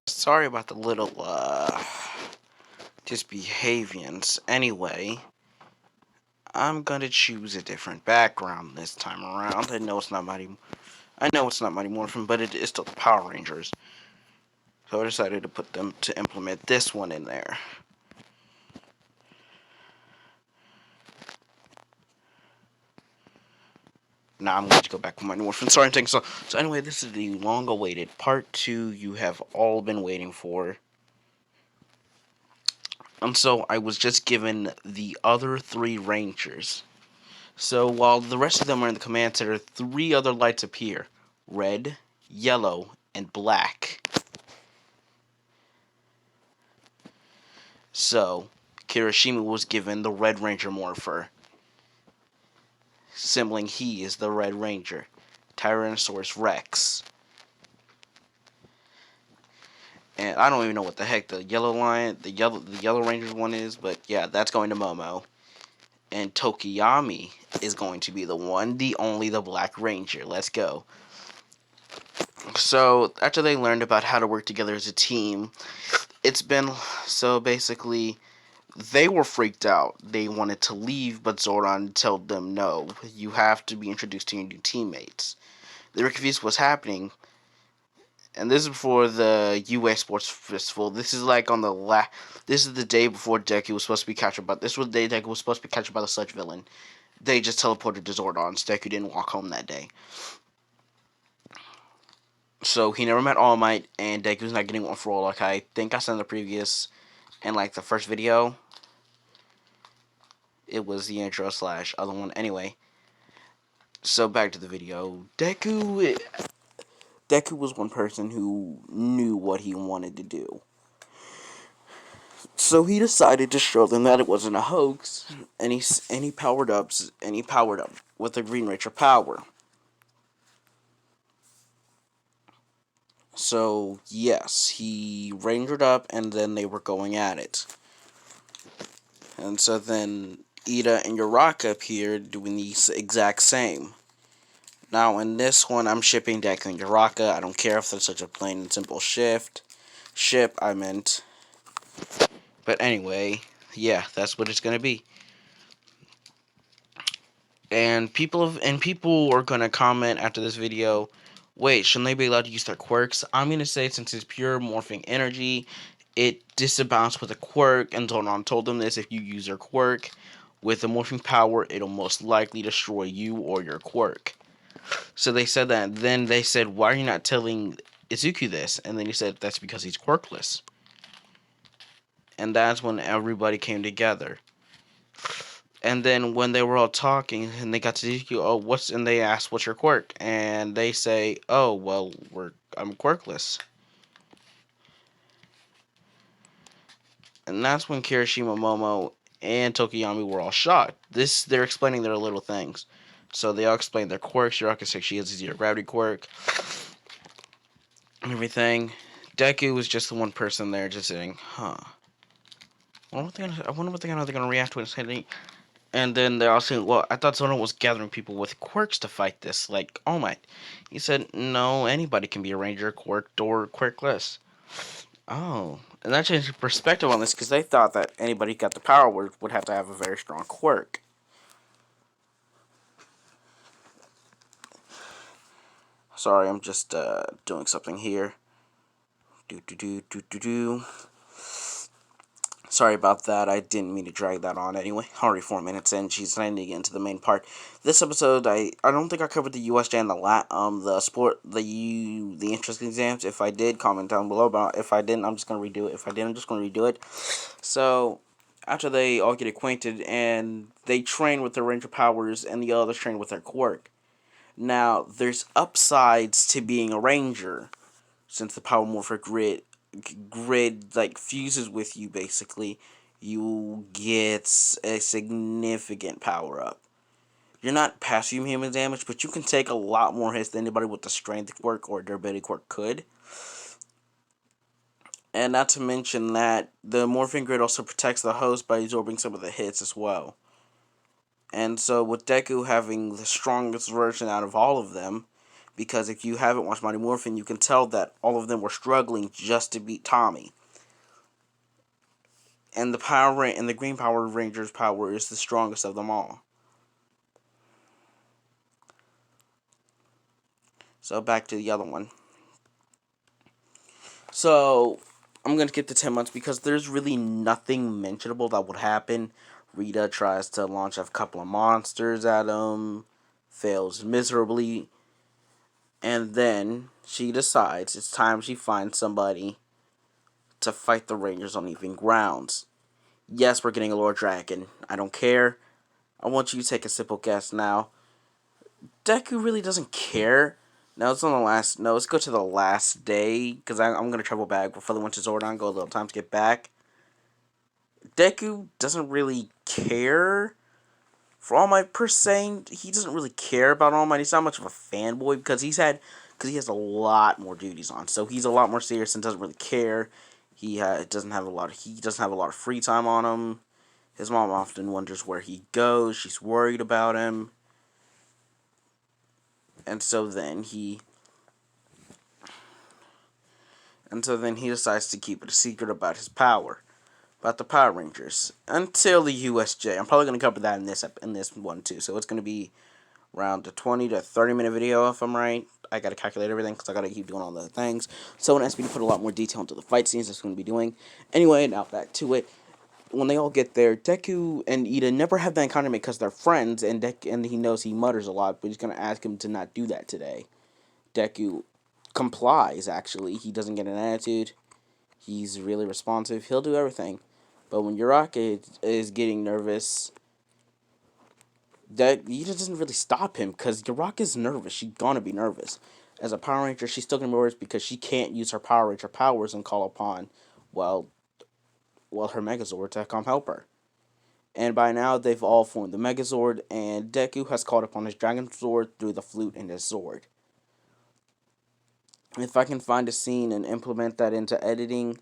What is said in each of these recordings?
Sorry about the little, disbehaviors. Anyway, I'm gonna choose a different background this time around. I know it's not Mighty Morphin, but it is still the Power Rangers. So I decided to put them to implement this one in there. Now I'm going to go back to Mighty Morphin. Sorry, I'm taking so anyway, this is the long-awaited part 2 you have all been waiting for. And so I was just given the other 3 Rangers. So while the rest of them are in the command center, 3 other lights appear. Red, yellow, and black. So, Kirishima was given the Red Ranger morpher, symboling he is the Red Ranger. Tyrannosaurus Rex. And I don't even know what the heck the yellow lion, the yellow Rangers one is, but yeah, that's going to Momo. And Tokiyami is going to be the one, the only, the Black Ranger. Let's go. So, after they learned about how to work together as a team, it's been, so basically, they were freaked out. They wanted to leave, but Zordon told them, no, you have to be introduced to your new teammates. They were confused what's happening, and this is before the UA Sports Festival. This is like on the this is the day before Deku was supposed to be captured, but this was the day Deku was supposed to be captured by the Sludge villain. They just teleported to Zordon, so Deku didn't walk home that day. So he never met All Might, and Deku's not getting one for all. Like I think I said in the previous, in like the first video, it was the intro slash other one. Anyway, so back to the video. Deku was one person who knew what he wanted to do. So he decided to show them that it wasn't a hoax, and he powered up with the Green Ranger power. So yes, he rangered up, and then they were going at it. And so then Ida and Uraka appeared doing the exact same. Now in this one, I'm shipping Deku and Uraka. I don't care if there's such a plain and simple ship. I meant. But anyway, yeah, that's what it's gonna be. And people are gonna comment after this video. Wait, shouldn't they be allowed to use their quirks? I'm gonna say since it's pure morphing energy, it disavows with a quirk. And Zonon told them this: if you use your quirk with the morphing power, it'll most likely destroy you or your quirk. So they said that. Then they said, why are you not telling Izuku this? And then he said, that's because he's quirkless. And that's when everybody came together. And then when they were all talking and they got to Izuku, and they asked, what's your quirk? And they say, oh, well, I'm quirkless. And that's when Kirishima, Momo, and Tokiyami were all shocked. They're explaining their little things. So they all explained their quirks. Yuraka said she has a zero gravity quirk. And everything. Deku was just the one person there just saying, huh. I wonder what they're gonna react to it. And then they're all saying, well, I thought Zoro was gathering people with quirks to fight this, like All Might. He said, no, anybody can be a ranger, quirked or quirkless. Oh, and that changed perspective on this, because they thought that anybody who got the power would have to have a very strong quirk. Sorry, I'm just doing something here. Do. Sorry about that. I didn't mean to drag that on. Anyway, already 4 minutes in. She's trying to get into the main part. This episode, I don't think I covered the USJ and the interesting exams. If I did, comment down below. But if I didn't, I'm just gonna redo it. If I didn't, I'm just gonna redo it. So after they all get acquainted and they train with their ranger powers, and the others train with their quirk. Now, there's upsides to being a ranger, since the power morpher grid like fuses with you. Basically, you get a significant power up. You're not passive human damage, but you can take a lot more hits than anybody with the strength quirk or durability quirk could. And not to mention that the morphing grid also protects the host by absorbing some of the hits as well. And so with Deku having the strongest version out of all of them, because if you haven't watched Mighty Morphin, you can tell that all of them were struggling just to beat Tommy. And the Green Power Ranger's power is the strongest of them all. So back to the other one. So I'm gonna skip the 10 months because there's really nothing mentionable that would happen. Rita tries to launch a couple of monsters at him, fails miserably, and then she decides it's time she finds somebody to fight the Rangers on even grounds. Yes, we're getting a Lord Dragon. I don't care. I want you to take a simple guess now. Deku really doesn't care. No, it's on the last. No, let's go to the last day because I'm gonna travel back before they went to Zordon. Go a little time to get back. Deku doesn't really care for All Might per se. He doesn't really care about All Might. He's not much of a fanboy because he has a lot more duties on. So he's a lot more serious and doesn't really care. He doesn't have a lot of free time on him. His mom often wonders where he goes. She's worried about him. And so then he decides to keep it a secret about his power, about the Power Rangers, until the USJ. I'm probably going to cover that in this one too. So it's going to be around a 20 to 30 minute video if I'm right. I got to calculate everything because I got to keep doing all the things. Someone asked me to put a lot more detail into the fight scenes that's going to be doing. Anyway, now back to it. When they all get there, Deku and Ida never have that encounter because they're friends, and he knows he mutters a lot, but he's going to ask him to not do that today. Deku complies, actually. He doesn't get an attitude. He's really responsive. He'll do everything. But when Uraka is getting nervous, that Ida doesn't really stop him because Uraka's nervous. She's gonna be nervous. As a Power Ranger, she's still gonna be nervous because she can't use her Power Ranger powers and call upon, well, her Megazord to come help her. And by now, they've all formed the Megazord, and Deku has called upon his Dragon Sword through the flute and his sword. If I can find a scene and implement that into editing.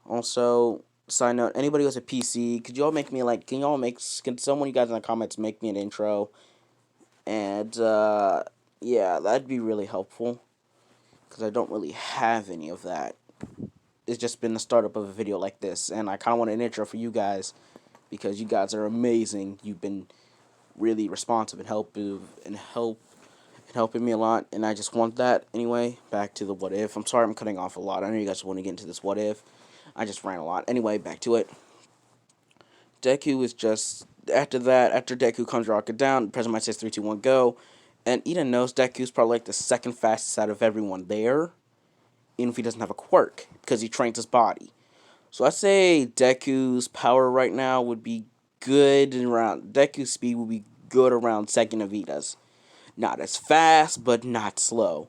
Also, side note, anybody who has a PC, could you all make me can someone you guys in the comments make me an intro? And, yeah, that'd be really helpful. Because I don't really have any of that. It's just been the startup of a video like this, and I kind of want an intro for you guys. Because you guys are amazing. You've been really responsive and helping me a lot, and I just want that. Anyway, back to the what if. I'm sorry I'm cutting off a lot. I know you guys want to get into this what if. I just ran a lot. Anyway, back to it. Deku is just after Deku comes rocking down, the President Might says 3, 2, 1, go. And Ida knows Deku's probably like the second fastest out of everyone there, even if he doesn't have a quirk, because he trains his body. So I say Deku's power right now would be good around Deku's speed would be good around second of Ida's. Not as fast, but not slow.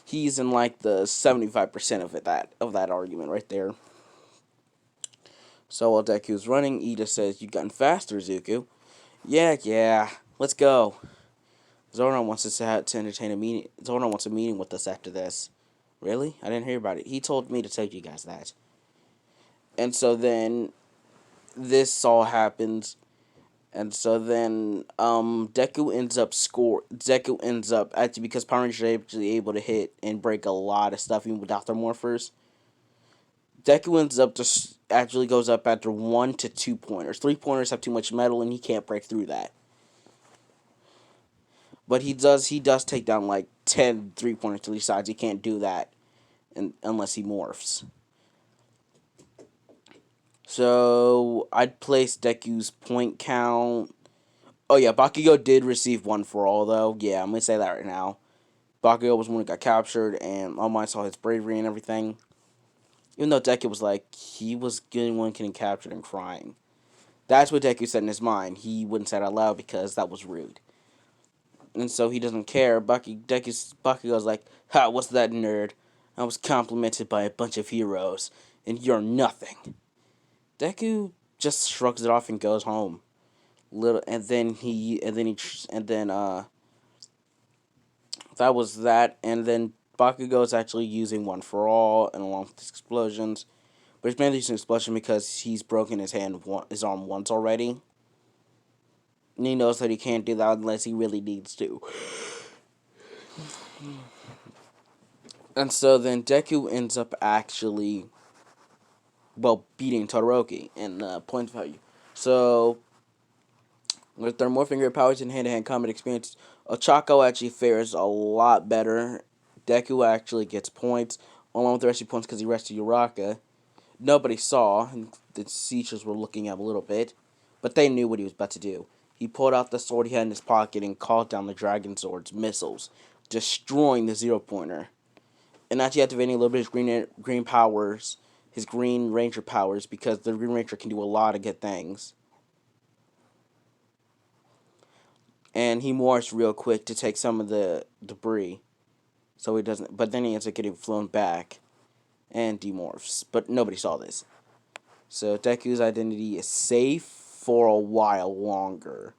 He's in like the 75% of that argument right there. So while Deku's running, Ida says, "You've gotten faster, Zuko." Yeah, let's go. Zordon wants us to entertain a meeting. Zordon wants a meeting with us after this. Really? I didn't hear about it. He told me to tell you guys that. And so then this all happens. And so then Deku ends up actually, because Power Rangers are actually able to hit and break a lot of stuff even without their morphers. Deku ends up just actually goes up after 1 to 2 pointers. 3 pointers have too much metal and he can't break through that. But he does take down like 10 3-pointers to each side. He can't do that unless he morphs. So I'd place Deku's point count. Oh yeah, Bakugo did receive 1 for all though. Yeah, I'm gonna say that right now. Bakugo was one who got captured, and All Might saw his bravery and everything. Even though Deku was like, he was getting one getting captured and crying. That's what Deku said in his mind. He wouldn't say it out loud because that was rude. And so he doesn't care. Bakugo's like, "Ha, what's that, nerd? I was complimented by a bunch of heroes, and you're nothing." Deku just shrugs it off and goes home. That was that, and then Bakugo is actually using One for All and along with his explosions. But he's mainly using explosion because he's broken his arm once already. And he knows that he can't do that unless he really needs to. And so then Deku ends up actually, well, beating Todoroki in point value. So with their morphing great powers and hand-to-hand combat experience, Ochako actually fares a lot better. Deku actually gets points, along with the rest of points because he rested Uraka. Nobody saw, and the teachers were looking at him a little bit, but they knew what he was about to do. He pulled out the sword he had in his pocket and called down the Dragon Sword's missiles, destroying the Zero Pointer. And actually activating a little bit of his green powers, his Green Ranger powers, because the Green Ranger can do a lot of good things. And he morphs real quick to take some of the debris, so he doesn't. But then he ends up getting flown back and demorphs. But nobody saw this, so Deku's identity is safe for a while longer.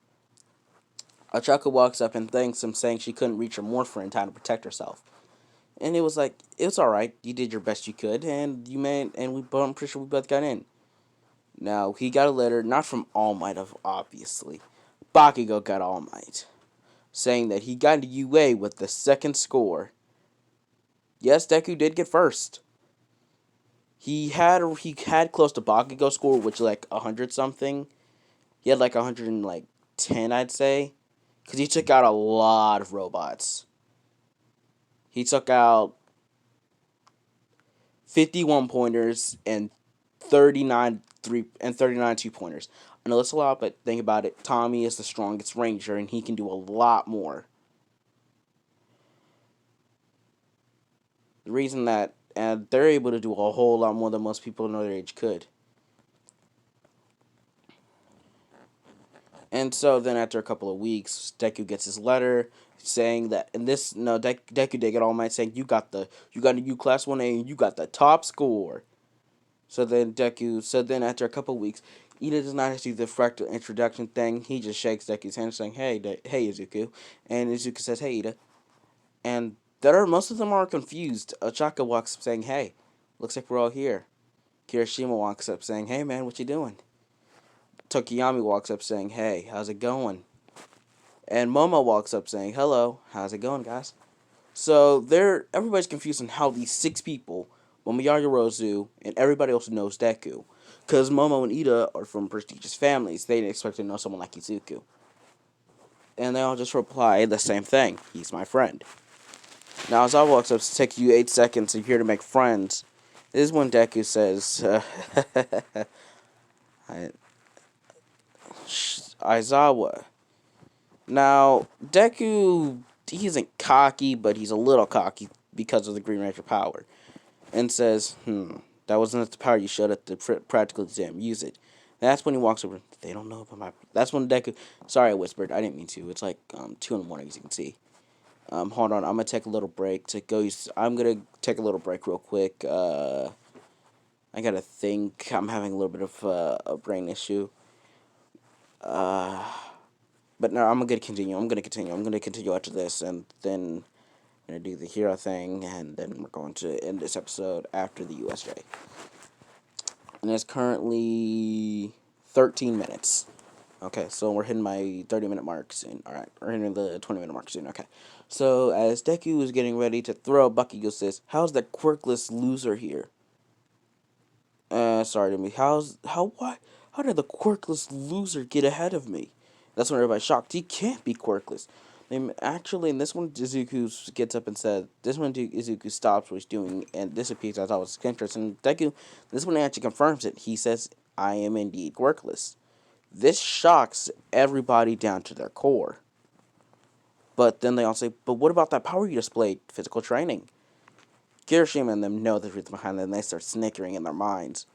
Ochako walks up and thanks him, saying she couldn't reach her morpher in time to protect herself. And it was like, it's alright, you did your best you could, and you made, and I'm pretty sure we both got in. Now, he got a letter, not from All Might, obviously. Bakugo got All Might, saying that he got into UA with the second score. Yes, Deku did get first. He had close to Bakugo score, which like 100 something. He had like 110, I'd say, because he took out a lot of robots. He took out 51 pointers and 39 2 pointers. I know that's a lot, but think about it. Tommy is the strongest ranger, and he can do a lot more. The reason that, and they're able to do a whole lot more than most people in their age could. And so then after a couple of weeks, Deku gets his letter saying that, and this, no, Deku did get All Might saying, you got a U Class 1A, and you got the top score. So then after a couple of weeks, Ida does not have to do the fractal introduction thing. He just shakes Deku's hand saying, hey, Izuku. And Izuku says, hey, Ida. And most of them are confused. Ochaka walks up saying, hey, looks like we're all here. Kirishima walks up saying, hey, man, what you doing? Tokiyami walks up saying, hey, how's it going? And Momo walks up saying, hello, how's it going, guys? So everybody's confused on how these 6 people, Momoyari Rozu, and everybody else knows Deku. Because Momo and Ida are from prestigious families. They didn't expect to know someone like Izuku. And they all just reply the same thing. He's my friend. Now, as I walks up to take you 8 seconds and here to make friends, this is when Deku says, Aizawa. Now, Deku, he isn't cocky, but he's a little cocky because of the Green Ranger power. And says, that wasn't the power you showed at the practical exam. Use it. That's when he walks over. They don't know about my... That's when Deku... Sorry, I whispered. I didn't mean to. It's like 2 in the morning, as you can see. Hold on. I'm going to take a little break to go... I'm going to take a little break real quick. I got to think. I'm having a little bit of a brain issue. But no, I'm going to continue. I'm going to continue after this, and then I'm going to do the hero thing, and then we're going to end this episode after the USJ. And it's currently 13 minutes. Okay, so we're hitting my 30-minute mark soon. Alright, we're hitting the 20-minute mark soon. Okay. So, as Deku is getting ready to throw, Bakugo says, how's that quirkless loser here? Sorry to me. How did the quirkless loser get ahead of me? That's when everybody's shocked. He can't be quirkless. Actually, in this one, Izuku gets up and says, this one, Izuku stops what he's doing and disappears as I was interested. And Deku, this one actually confirms it. He says, I am indeed quirkless. This shocks everybody down to their core. But then they all say, but what about that power you displayed? Physical training. Kirishima and them know the truth behind it, and they start snickering in their minds.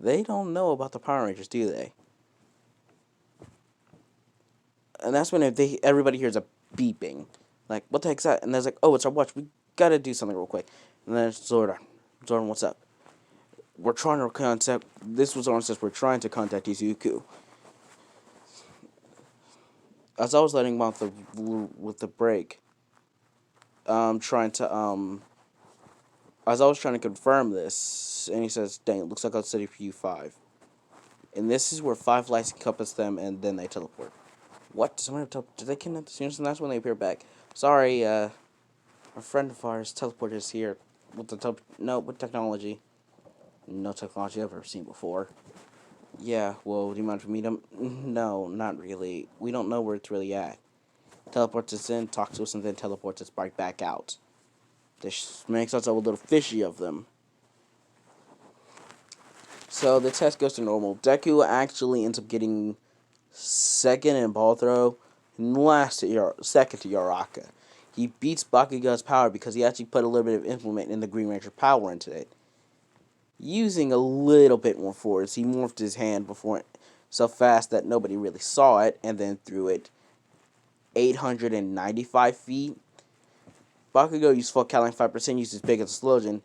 They don't know about the Power Rangers, do they? And that's when everybody hears a beeping. Like, what the heck's that? And they're like, oh, it's our watch. We gotta do something real quick. And then it's Zordon. Zordon, what's up? We're trying to contact... This was Zordon says, we're trying to contact Izuku. As I was letting him off with the break, as I was trying to confirm this, and he says, dang, it looks like I'll city for you 5. And this is where 5 lights encompass them, and then they teleport. What? Did they kidnap the students? And that's when they appear back. Sorry, A friend of ours teleported us here with with technology. No technology I've ever seen before. Yeah, well, do you mind if we meet him? No, not really. We don't know where it's really at. Teleports us in, talks to us, and then teleports us right back out. This makes us a little fishy of them. So the test goes to normal. Deku actually ends up getting second in ball throw, and second to Yoraka. He beats Bakugo's power because he actually put a little bit of implement in the Green Ranger power into it. Using a little bit more force, he morphed his hand before so fast that nobody really saw it, and then threw it 895 feet. Bakugo used full Kaling 5%, used his big explosion,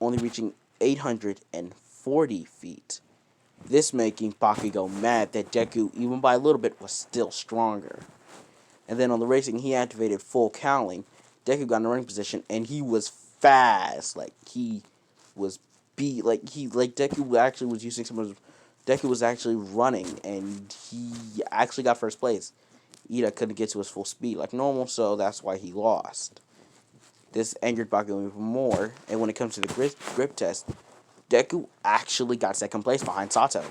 only reaching 840 feet. This making Bakugo mad that Deku, even by a little bit, was still stronger. And then on the racing, he activated full Cowling. Deku got in the running position, and he was fast. Like, he was Deku actually was using some of his... Deku was actually running, and he actually got first place. Ida couldn't get to his full speed like normal, so that's why he lost. This angered Bakugo even more, and when it comes to the grip test, Deku actually got second place behind Sato.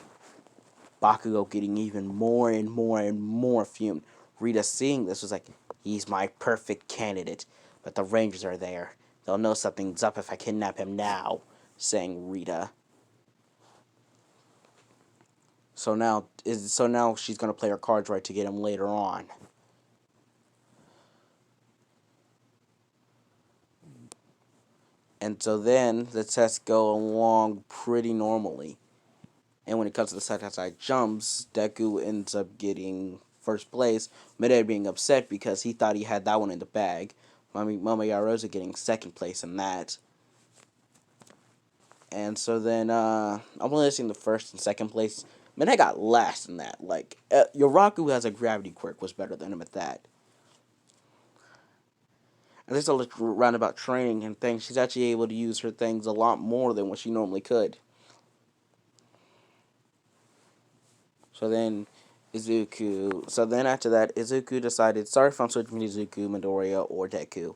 Bakugo getting even more and more and more fumed. Rita seeing this was like, he's my perfect candidate, but the Rangers are there. They'll know something's up if I kidnap him now, saying Rita. So now she's gonna play her cards right to get him later on. And so then the tests go along pretty normally. And when it comes to the side-to-side jumps, Deku ends up getting first place. Midday being upset because he thought he had that one in the bag. Mama Yarosa getting second place in that. And so then I'm only listing the first and second place. Midday got last in that. Like, Yoraku has a gravity quirk, was better than him at that. And there's a roundabout training and things. She's actually able to use her things a lot more than what she normally could. So then Izuku. So then after that, Izuku decided, sorry if I'm switching between Izuku, Midoriya, or Deku.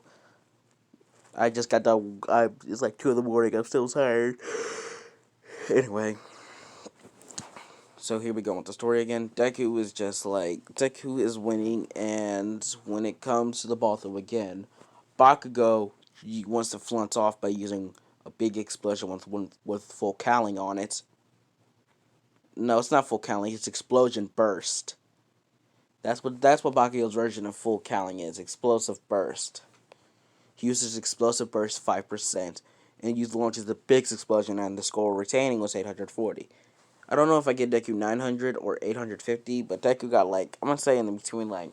I just got done. It's like 2 in the morning. I'm still tired. Anyway. So here we go with the story again. Deku is just like, Deku is winning, and when it comes to the ball throw again, Bakugo he wants to flaunt off by using a big explosion with full cowling on it. No, it's not full cowling. It's explosion burst. That's what Bakugo's version of full cowling is. Explosive burst. He uses explosive burst 5%, and launches the big explosion, and the score retaining was 840. I don't know if I get Deku 900 or 850, but Deku got like, I'm gonna say in between, like,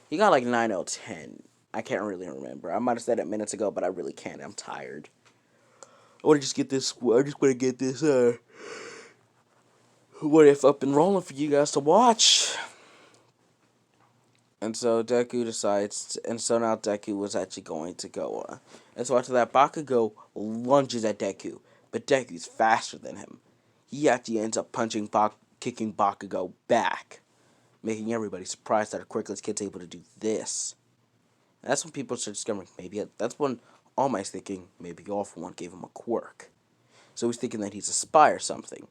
he got like 910. I can't really remember. I might have said it minutes ago, but I really can't. I'm tired. I want to just get this. I just want to get this. What if up and rolling for you guys to watch? And so Deku decides, and so now Deku was actually going to go. And so after that, Bakugo lunges at Deku, but Deku's faster than him. He actually ends up kicking Bakugo back, making everybody surprised that a quirkless kid's able to do this. And that's when people start discovering, that's when All Might's thinking, maybe All For One gave him a quirk. So he's thinking that he's a spy or something.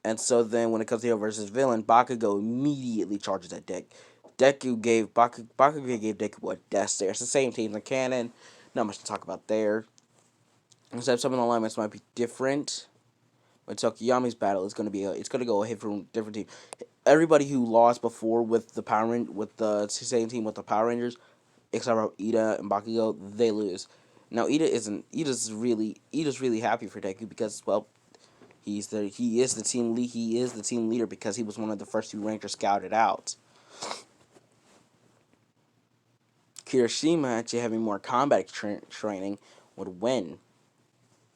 And so then when it comes to hero versus villain, Bakugo immediately charges at Deku. Bakugo gave Deku a death stare. It's the same team in canon. Not much to talk about there. Except some of the alignments might be different. When Tokiyami's battle is going to it's going to go a hit from a different team. Everybody who lost before with the same team with the Power Rangers, except for Ida and Bakugo, they lose. Now Ida's really happy for Deku because, well, he is the team leader because he was one of the first 2 Rangers scouted out. Kirishima actually having more combat training would win,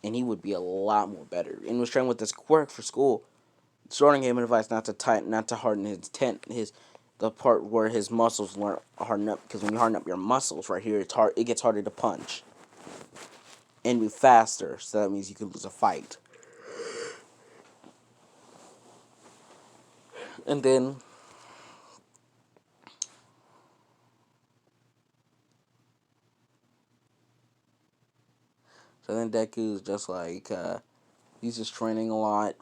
and he would be a lot more better. And was training with this quirk for school. Starting him advice not to harden the part where his muscles harden up, because when you harden up your muscles right here, it gets harder to punch and move faster. So that means you could lose a fight. And then So then Deku's just like, he's just training a lot.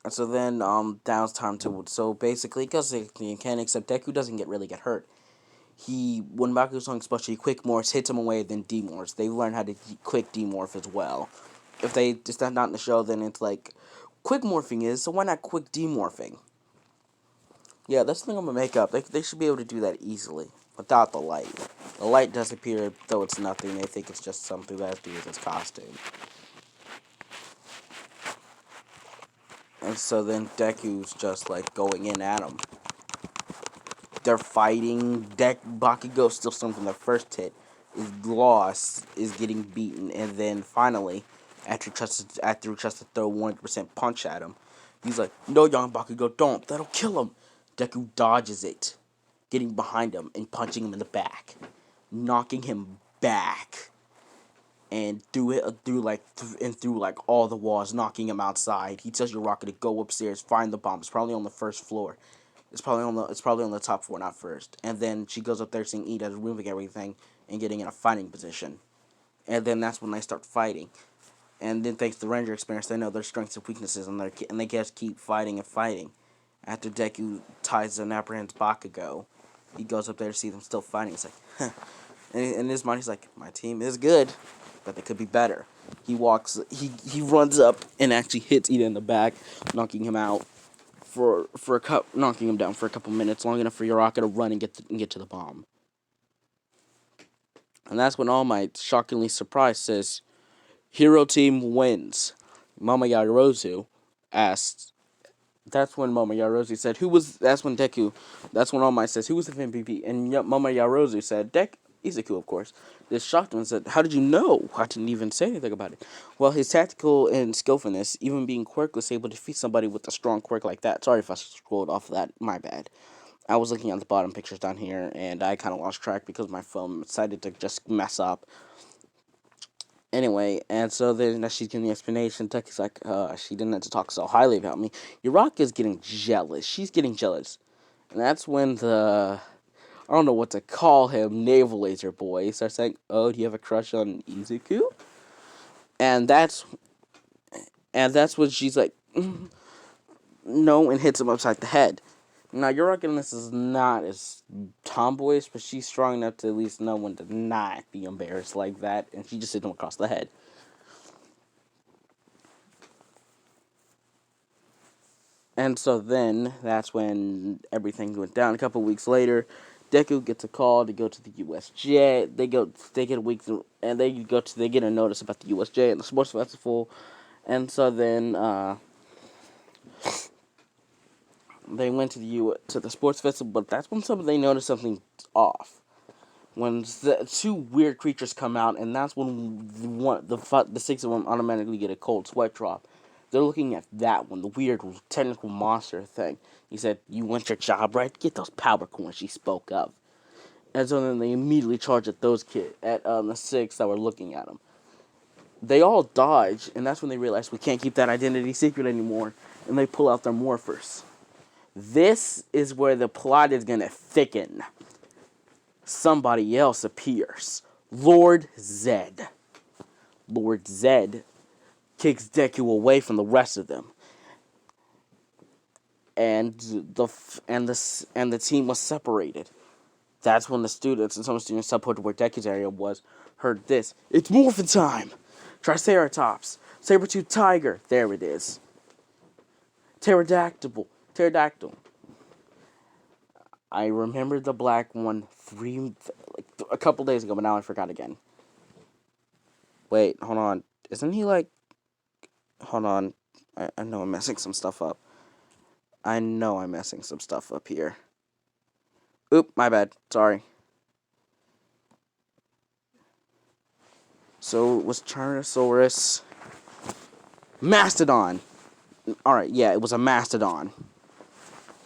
And so then, now it's time to, so basically, because the mechanics of Deku doesn't really get hurt. When Baku's on special, he quick morphs, hits him away, then demorphs. They learn how to quick demorph as well. If they just not in the show, then it's like, quick morphing is, so why not quick demorphing? Yeah, that's the thing I'm gonna make up. They should be able to do that easily without the light. The light does appear, though it's nothing. They think it's just something that has to do with his costume. And so then Deku's just like going in at him. They're fighting. Bakugo still stunned from the first hit. Is lost, is getting beaten, and then finally, after he tries to throw 100% punch at him, he's like, "No, young Bakugo, don't. That'll kill him." Deku dodges it, getting behind him and punching him in the back, knocking him back, and through all the walls, knocking him outside. He tells Uraka to go upstairs, find the bomb. It's probably on the first floor. It's probably on the top floor, not first. And then she goes up there, seeing Iida removing everything and getting in a fighting position. And then that's when they start fighting. And then thanks to the Ranger experience, they know their strengths and weaknesses, and they just keep fighting and fighting. After Deku ties and apprehends Bakugo, he goes up there to see them still fighting. He's like, huh. And in his mind, he's like, my team is good, but they could be better. He runs up and actually hits Iida in the back, knocking him out. Knocking him down for a couple minutes, long enough for Uraka to run and get to the bomb. And that's when All Might, shockingly surprised, says, "Hero team wins." Mama Yarozu asked. That's when Mama Yarozu said, "Who was?" That's when Deku. That's when All Might says, "Who was the MVP?" And Mama Yarozu said, Izuku, of course. This shocked him and said, "How did you know?" I didn't even say anything about it. Well, his tactical and skillfulness, even being quirkless, able to defeat somebody with a strong quirk like that. Sorry if I scrolled off of that. My bad. I was looking at the bottom pictures down here, and I kind of lost track because my phone decided to just mess up. Anyway, and so then she's giving the explanation. Tucky's like, she didn't have to talk so highly about me. Uraka's getting jealous. She's getting jealous. And that's when I don't know what to call him, Naval Laser Boy starts saying, "Oh, do you have a crush on Izuku?" And that's when she's like, "No," and hits him upside the head. Now, Uraka is not as tomboyish, but she's strong enough to at least know when to not be embarrassed like that, and she just hit him across the head. And so then, that's when everything went down. A couple weeks later, Deku gets a call to go to the USJ. They get a week, and they get a notice about the USJ and the sports festival. And so then, they went to the sports festival, but that's when they noticed something off. When the two weird creatures come out, and that's when the six of them automatically get a cold sweat drop. They're looking at that one, the weird technical monster thing. He said, "You want your job right? Get those power coins," she spoke of. And so then they immediately charge at those kids, at the six that were looking at them. They all dodge, and that's when they realize we can't keep that identity secret anymore, and they pull out their morphers. This is where the plot is gonna thicken. Somebody else appears. Lord Zedd. Lord Zedd kicks Deku away from the rest of them, and the team was separated. That's when the students and some students teleported to where Deku's area was. Heard this. "It's morphin' time! Triceratops, saber-tooth tiger." There it is. Pterodactyl. I remember the black one a couple days ago, but now I forgot again. Wait, hold on. Isn't he like? Hold on. I know I'm messing some stuff up. I know I'm messing some stuff up here. Oop, my bad. Sorry. So it was Tyrannosaurus. Mastodon. Alright, yeah, it was a mastodon.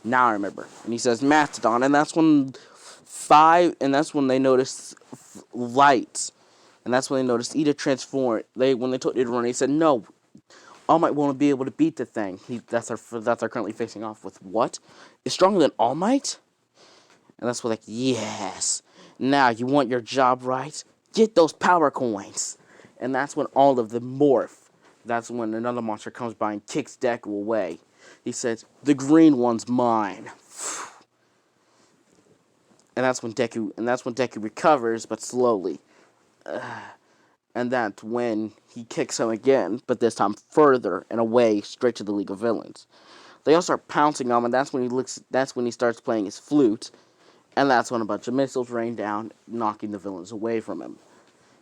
Now I remember. And he says mastodon, and that's when they noticed lights. And that's when they noticed Iida transform. When they told Iida to run, he said, "No, All Might won't be able to beat the thing." That's they're currently facing off with. What? It's stronger than All Might? And that's what, like, yes. Now, you want your job right? get those power coins. And that's when all of them morph. That's when another monster comes by and kicks Deku away. He says, the green one's mine. And that's when Deku recovers, but slowly. And that's when he kicks him again, but this time further and away, straight to the League of Villains. They all start pouncing on him, and that's when he starts playing his flute, and that's when a bunch of missiles rain down, knocking the villains away from him.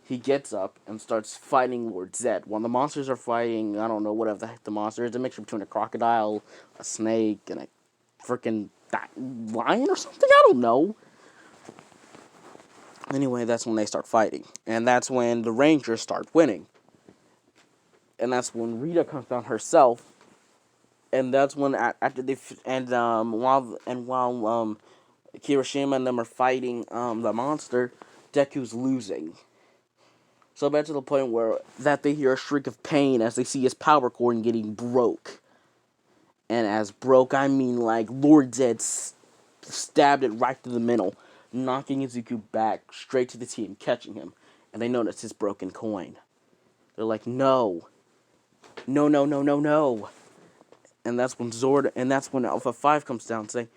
He gets up and starts fighting Lord Zedd. While the monsters are fighting, I don't know, whatever the heck the monster is, a mixture between a crocodile, a snake, and a freaking lion or something? I don't know. Anyway, that's when they start fighting. And that's when the Rangers start winning. And that's when Rita comes down herself. And that's when after they while Kirishima and them are fighting the monster, Deku's losing. So back to the point where that they hear a shriek of pain as they see his power cord getting broke. And as broke, I mean like Lord Zedd stabbed it right through the middle, knocking Izuku back straight to the team, catching him. And they notice his broken coin. They're like, no. No, no, no, no, no. And that's when Alpha 5 comes down saying,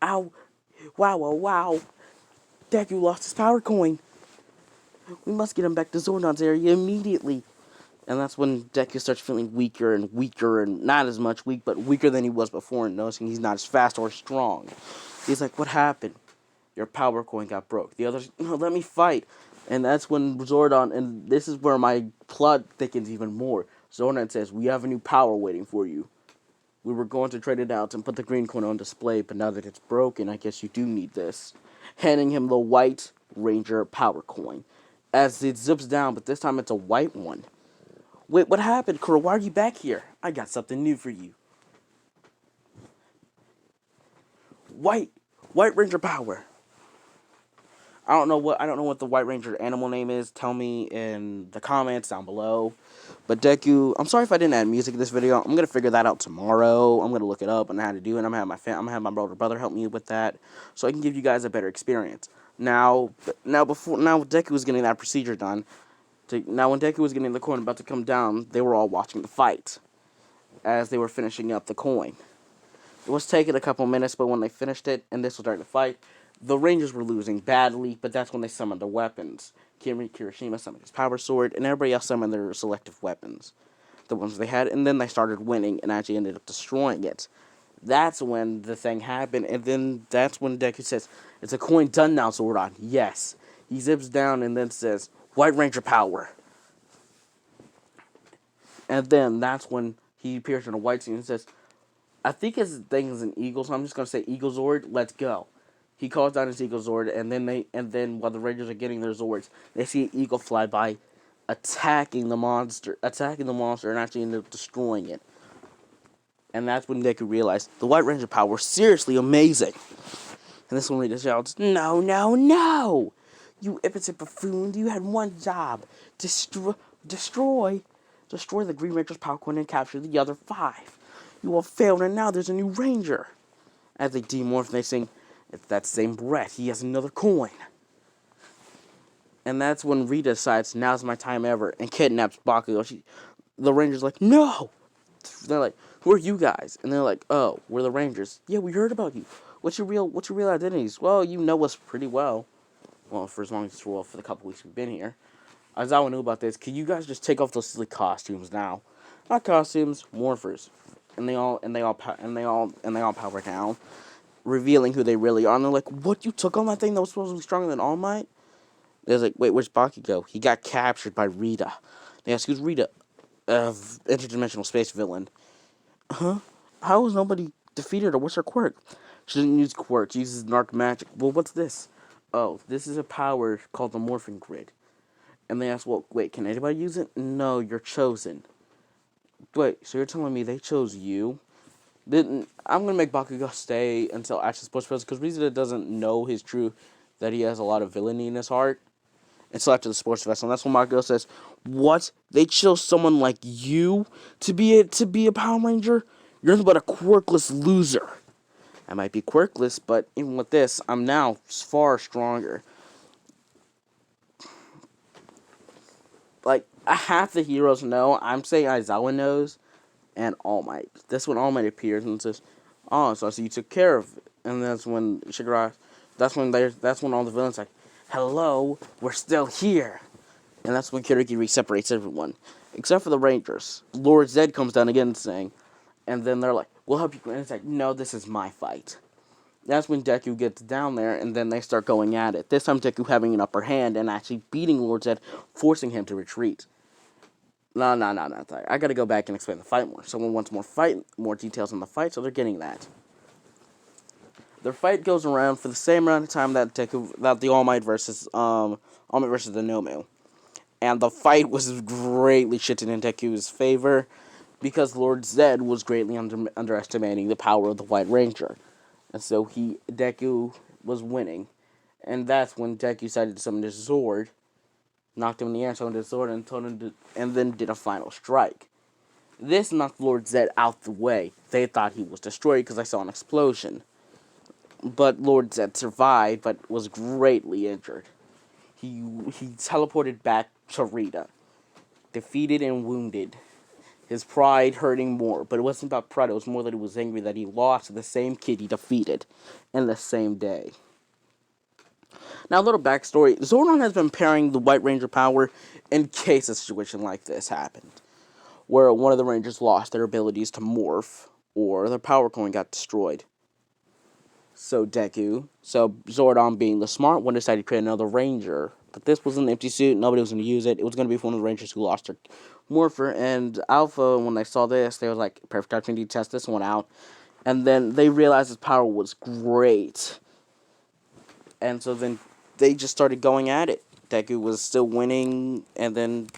ow, wow, wow, wow. Deku lost his power coin. We must get him back to Zordon's area immediately. And that's when Deku starts feeling weaker and weaker, and not as much weak, but weaker than he was before, and noticing he's not as fast or strong. He's like, what happened? Your power coin got broke. The others, no, let me fight. And that's when Zordon, and this is where my plot thickens even more. Zordon says, we have a new power waiting for you. We were going to trade it out and put the green coin on display, but now that it's broken, I guess you do need this. Handing him the white Ranger power coin. As it zips down, but this time it's a white one. Wait, what happened, Kuro? Why are you back here? I got something new for you. White Ranger power. I don't know what the White Ranger animal name is. Tell me in the comments down below. But Deku, I'm sorry if I didn't add music in this video. I'm gonna figure that out tomorrow. I'm gonna look it up and how to do it. I'm gonna have my brother help me with that, so I can give you guys a better experience. Now Deku was getting that procedure done. Now when Deku was getting the coin about to come down, they were all watching the fight as they were finishing up the coin. It was taking a couple minutes, but when they finished it and this was starting to fight, the Rangers were losing badly, but that's when they summoned their weapons. Kirishima summoned his power sword, and everybody else summoned their selective weapons. The ones they had, and then they started winning and actually ended up destroying it. That's when the thing happened, and then that's when Deku says, it's a coin done now, Zordon. Yes. He zips down and then says, White Ranger power. And then that's when he appears in a white suit and says, I think his thing is an eagle, so I'm just gonna say Eagle Zord, let's go. He calls down his Eagle Zord, and then while the Rangers are getting their Zords, they see an eagle fly by, attacking the monster, and actually end up destroying it. And that's when Deku realized the White Ranger power was seriously amazing. And this one Rita shouts, no, no, no! You impotent buffoon, you had one job. Destroy the Green Ranger's power coin and capture the other 5. You all failed, and now there's a new Ranger. As they demorph, they sing, it's that same breath, he has another coin. And that's when Rita decides, now's my time ever, and kidnaps Bakugo. The Ranger's like, no! They're like, who are you guys? And they're like, oh, we're the Rangers. Yeah, we heard about you. What's your real identities? Well, you know us pretty well. Well, for as long as for the couple weeks we've been here. Aizawa knew about this. Can you guys just take off those silly costumes now? Not costumes, morphers. And they all power down, revealing who they really are. And they're like, what, you took on that thing that was supposed to be stronger than All Might? They're like, wait, where's Bakugo? He got captured by Rita. They ask, who's Rita? Interdimensional space villain. Huh? How was nobody defeated her? What's her quirk? She doesn't use quirks. She uses dark magic. Well, what's this? Oh, this is a power called the Morphing Grid. And they ask, well, wait, can anybody use it? No, you're chosen. Wait, so you're telling me they chose you? I'm going to make Bakugo stay until after Sports Fest, because Rita doesn't know his true, that he has a lot of villainy in his heart. Until after the Sports Festival. And that's when Bakugo says, what? They chose someone like you to be a Power Ranger? You're nothing but a quirkless loser. I might be quirkless, but even with this, I'm now far stronger. half the heroes know. I'm saying Aizawa knows, and All Might. That's when All Might appears and says, "Oh, so I see you took care of it." And that's when Shigura. That's when all the villains like, "Hello, we're still here." And that's when Kirigiri separates everyone, except for the Rangers. Lord Zedd comes down again saying, and then they're like, "We'll help you." And it's like, "No, this is my fight." That's when Deku gets down there, and then they start going at it. This time, Deku having an upper hand and actually beating Lord Zedd, forcing him to retreat. No. I gotta go back and explain the fight more. Someone wants more details on the fight, so they're getting that. Their fight goes around for the same amount of time that the All Might versus the Nomu, and the fight was greatly shifted in Deku's favor because Lord Zedd was greatly underestimating the power of the White Ranger, and so Deku was winning, and that's when Deku decided to summon his sword, knocked him in the air, summoned his sword, and then did a final strike. This knocked Lord Zedd out the way. They thought he was destroyed because I saw an explosion. But Lord Zedd survived, but was greatly injured. He teleported back to Rita, defeated and wounded. His pride hurting more, but it wasn't about pride. It was more that he was angry that he lost to the same kid he defeated in the same day. Now, a little backstory. Zordon has been pairing the White Ranger power in case a situation like this happened, where one of the Rangers lost their abilities to morph, or their power coin got destroyed. So Zordon, being the smart one, decided to create another Ranger. But this was an empty suit. Nobody was going to use it. It was going to be for one of the Rangers who lost their Morpher. And Alpha, when they saw this, they were like, perfect opportunity to test this one out. And then they realized his power was great. And so then they just started going at it. Deku was still winning. And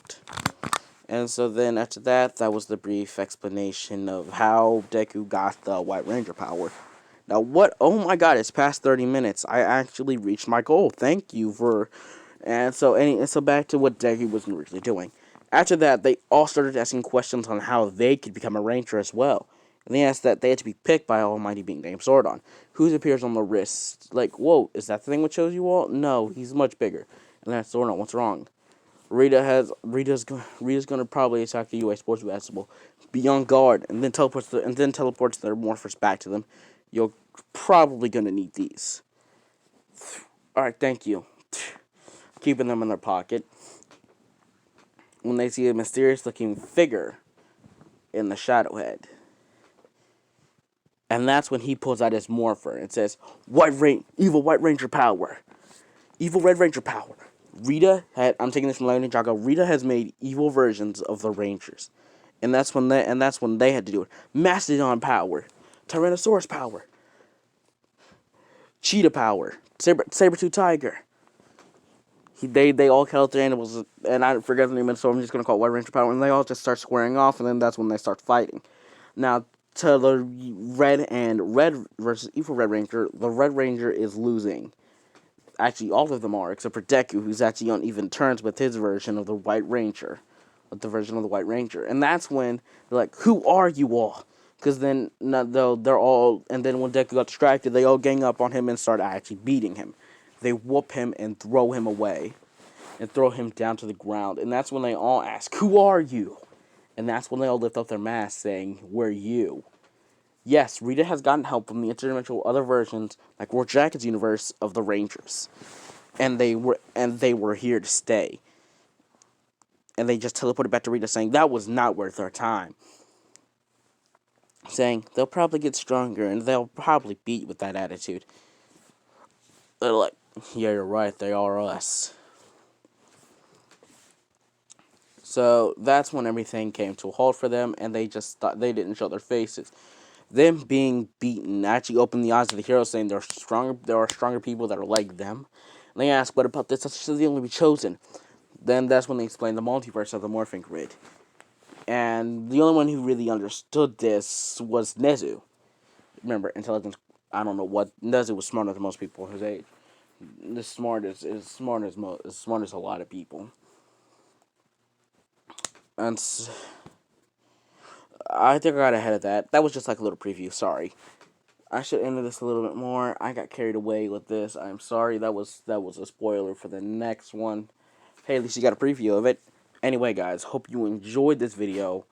so then after that, that was the brief explanation of how Deku got the White Ranger power. Now, what? Oh my god, it's past 30 minutes. I actually reached my goal. Thank you for... And so back to what Deku was originally doing. After that, they all started asking questions on how they could become a Ranger as well. And they asked that they had to be picked by Almighty being named Zordon, whose appears on the wrist. Like, whoa, is that the thing which shows you all? No, he's much bigger. And that's Zordon. What's wrong? Rita's gonna probably attack the UA Sports Basketball. Be on guard, and then teleports their morphers back to them. You're probably gonna need these. All right, thank you. Keeping them in their pocket. When they see a mysterious-looking figure in the shadow head, and that's when he pulls out his morpher and says, "Evil White Ranger power, evil Red Ranger power." I'm taking this from Leonie Jago. Rita has made evil versions of the Rangers, and that's when they had to do it. Mastodon power, Tyrannosaurus power, Cheetah power, Saber-tooth tiger. They all kill their animals, and I forget the name of it, so I'm just gonna call it White Ranger power. And they all just start squaring off, and then that's when they start fighting. Now, to the red versus evil Red Ranger, the Red Ranger is losing. Actually, all of them are, except for Deku, who's actually on even terms with his version of the White Ranger. And that's when they're like, "Who are you all?" Because then they're all, and then when Deku got distracted, they all gang up on him and start actually beating him. They whoop him and throw him away, and throw him down to the ground. And that's when they all ask, "Who are you?" And that's when they all lift up their masks, saying, "We're you." Yes, Rita has gotten help from the interdimensional other versions, like War Jacket's universe of the Rangers, and they were here to stay. And they just teleported back to Rita, saying that was not worth our time. Saying they'll probably get stronger and they'll probably beat you with that attitude. They're like, "Yeah, you're right. They are us." So that's when everything came to a halt for them, and they just thought they didn't show their faces. Them being beaten actually opened the eyes of the heroes, saying there are stronger people that are like them. And they asked, "What about this? That's just the only be chosen." Then that's when they explained the multiverse of the morphing grid. And the only one who really understood this was Nezu. Remember, intelligence, I don't know what, Nezu was smarter than most people his age. As smart as a lot of people. And I think I got ahead of that. That was just like a little preview, sorry. I should enter this a little bit more. I got carried away with this. I'm sorry. That was a spoiler for the next one. Hey, at least you got a preview of it. Anyway, guys, hope you enjoyed this video.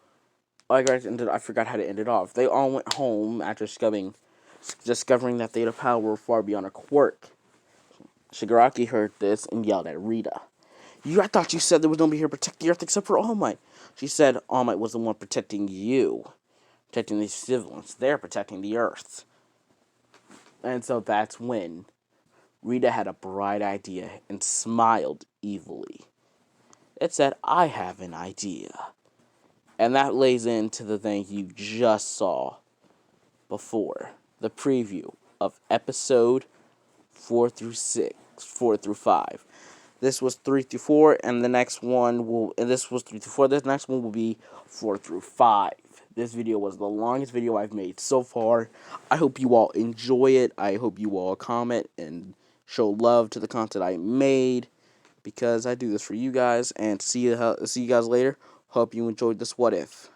I forgot how to end it off. They all went home after discovering that Theta Power were far beyond a quirk. Shigaraki heard this and yelled at Rita. I thought you said there was nobody here to protect the Earth except for All Might. She said All Might was the one protecting you. Protecting these civilians. They're protecting the Earth. And so that's when Rita had a bright idea and smiled evilly. It said, I have an idea. And that lays into the thing you just saw before. The preview of episode 4 through 5. This was 3 through 4, and the next one will, and this was 3 through 4, this next one will be 4 through 5. This video was the longest video I've made so far. I hope you all enjoy it. I hope you all comment and show love to the content I made, because I do this for you guys, and see you guys later. Hope you enjoyed this What If.